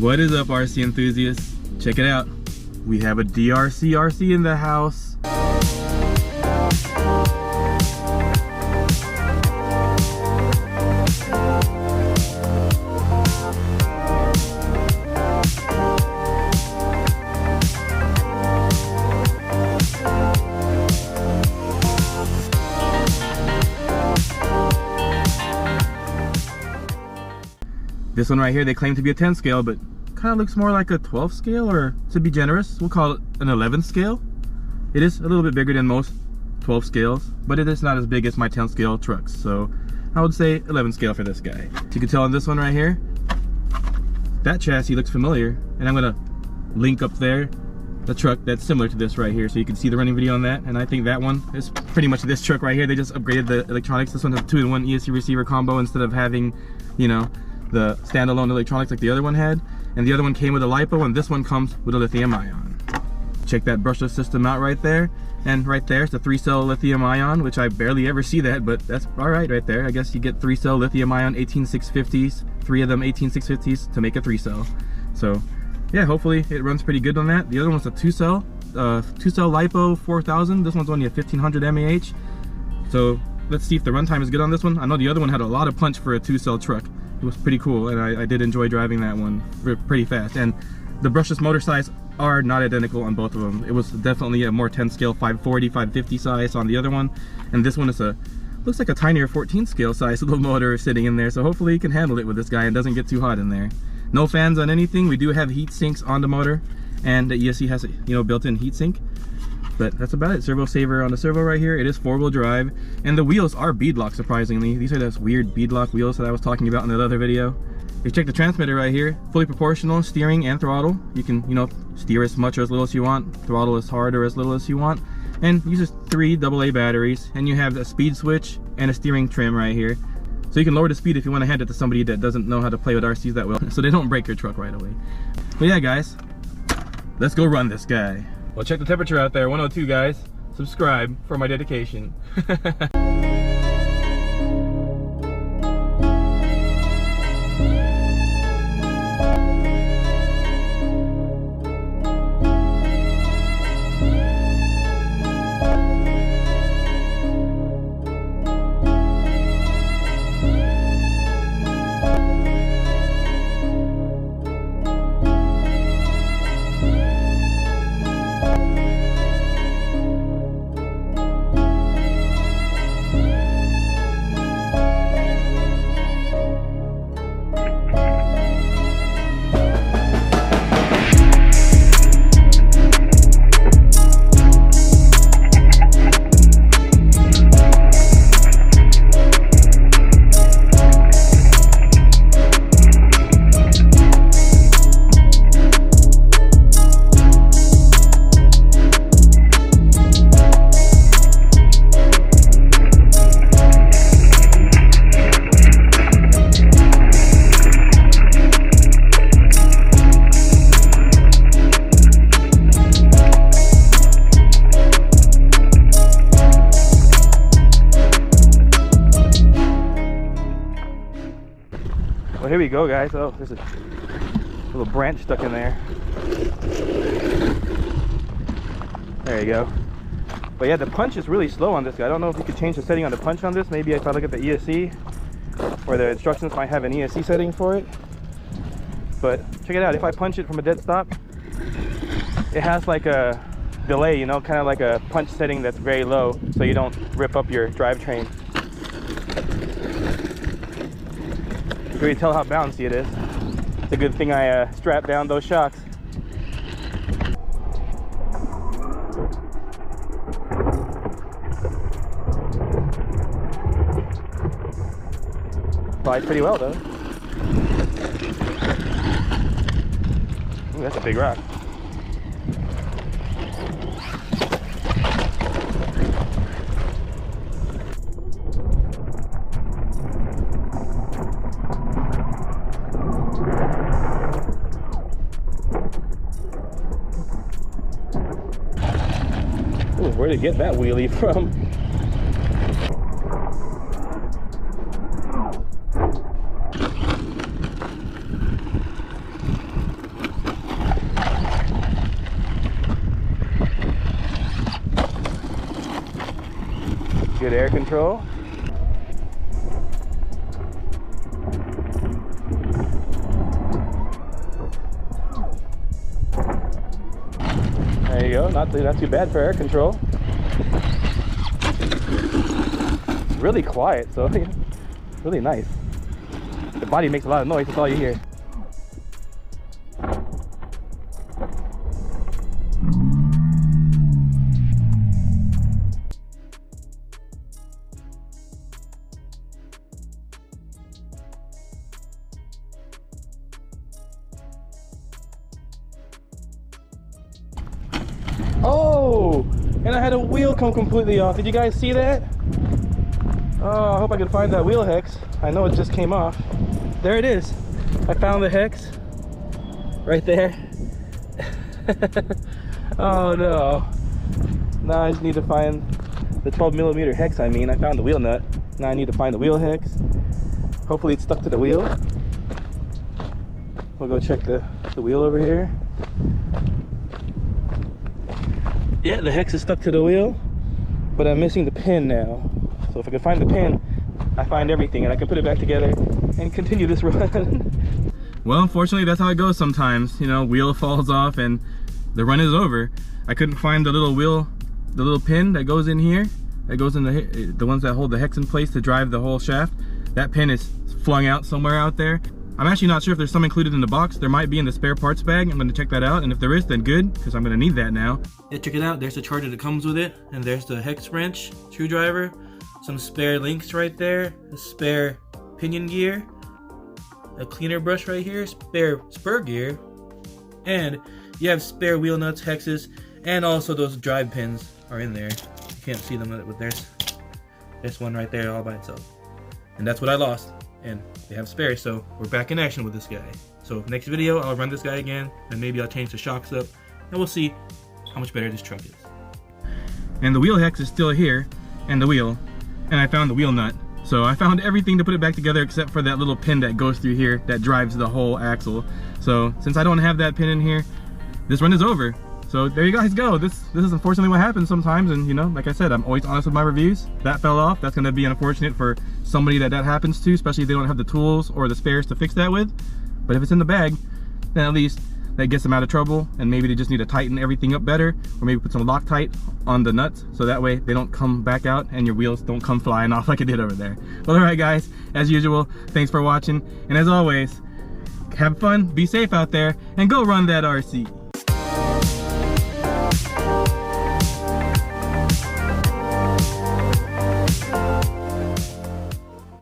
What is up, RC enthusiasts? Check it out. We have a DRC RC in the house. This one right here, they claim to be a 10 scale, but kind of looks more like a 12 scale, or to be generous, we'll call it an 11 scale. It is a little bit bigger than most 12 scales, but it is not as big as my 10 scale trucks. So I would say 11 scale for this guy. So you can tell on this one right here, that chassis looks familiar, and I'm gonna link up there the truck that's similar to this right here, so you can see the running video on that. And I think that one is pretty much this truck right here. They just upgraded the electronics. This one has a 2-in-1 ESC receiver combo instead of having, you know, the standalone electronics like the other one had. And the other one came with a LiPo, and this one comes with a lithium ion. Check that brushless system out right there. And right there, it's a 3-cell lithium ion, which I barely ever see that, but that's all right there. I guess you get 3-cell lithium ion 18650s, 3 of them 18650s to make a 3-cell. So yeah, hopefully it runs pretty good on that. The other one's a 2-cell LiPo 4000. This one's only a 1500 mAh. So let's see if the runtime is good on this one. I know the other one had a lot of punch for a 2-cell truck. It was pretty cool, and I did enjoy driving that one pretty fast. And the brushless motor size are not identical on both of them. It was definitely a more 10 scale 540, 550 size on the other one, and this one is looks like a tinier 14 scale size little motor sitting in there. So hopefully you can handle it with this guy and doesn't get too hot in there. No fans on anything. We do have heat sinks on the motor, and the ESC has a built-in heat sink. But that's about it. Servo saver on the servo right here. It is 4-wheel drive, and the wheels are beadlock, surprisingly. These are those weird beadlock wheels that I was talking about in that other video. If you check the transmitter right here, fully proportional steering and throttle. You can, steer as much or as little as you want, throttle as hard or as little as you want, and uses 3 AA batteries. And you have a speed switch and a steering trim right here, so you can lower the speed if you want to hand it to somebody that doesn't know how to play with RCs that well, so they don't break your truck right away. But yeah, guys, let's go run this guy. Well, check the temperature out there, 102, guys. Subscribe for my dedication. Well, here we go, guys. Oh, there's a little branch stuck in there. There you go. But yeah, the punch is really slow on this guy. I don't know if you could change the setting on the punch on this. Maybe if I look at the ESC, or the instructions might have an ESC setting for it. But check it out. If I punch it from a dead stop, it has like a delay, kind of like a punch setting that's very low, so you don't rip up your drivetrain. You can really tell how bouncy it is. It's a good thing I strapped down those shocks. Slides pretty well though. Ooh, that's a big rock. Ooh, where did it get that wheelie from? Good air control. There you go, not too bad for air control. Really quiet, so really nice. The body makes a lot of noise, that's all you hear. Oh, and I had a wheel come completely off. Did you guys see that? Oh, I hope I can find that wheel hex. I know it just came off. There it is. I found the hex right there. Oh no. Now I just need to find the 12mm hex. I found the wheel nut. Now I need to find the wheel hex. Hopefully it's stuck to the wheel. We'll go check the wheel over here. Yeah, the hex is stuck to the wheel, but I'm missing the pin now. So if I can find the pin, I find everything and I can put it back together and continue this run. Well, unfortunately, that's how it goes sometimes. You know, wheel falls off and the run is over. I couldn't find the little wheel, the little pin that goes in here, that goes in the ones that hold the hex in place to drive the whole shaft. That pin is flung out somewhere out there. I'm actually not sure if there's some included in the box. There might be in the spare parts bag. I'm gonna check that out, and if there is, then good, because I'm gonna need that now. Yeah, check it out. There's the charger that comes with it, and there's the hex wrench, screwdriver, some spare links right there, a spare pinion gear, a cleaner brush right here, spare spur gear, and you have spare wheel nuts, hexes, and also those drive pins are in there. You can't see them, but there's one right there all by itself. And that's what I lost. And they have spares, so we're back in action with this guy. So next video, I'll run this guy again, and maybe I'll change the shocks up, and we'll see how much better this truck is. And the wheel hex is still here, and the wheel, and I found the wheel nut. So I found everything to put it back together except for that little pin that goes through here that drives the whole axle. So since I don't have that pin in here, this run is over. So there you guys go. This is unfortunately what happens sometimes, and you know, like I said, I'm always honest with my reviews. That fell off. That's gonna be unfortunate for somebody that happens to, especially if they don't have the tools or the spares to fix that with. But if it's in the bag, then at least that gets them out of trouble, and maybe they just need to tighten everything up better, or maybe put some Loctite on the nuts so that way they don't come back out and your wheels don't come flying off like it did over there. Well, all right guys, as usual, thanks for watching, and as always, have fun, be safe out there, and go run that RC.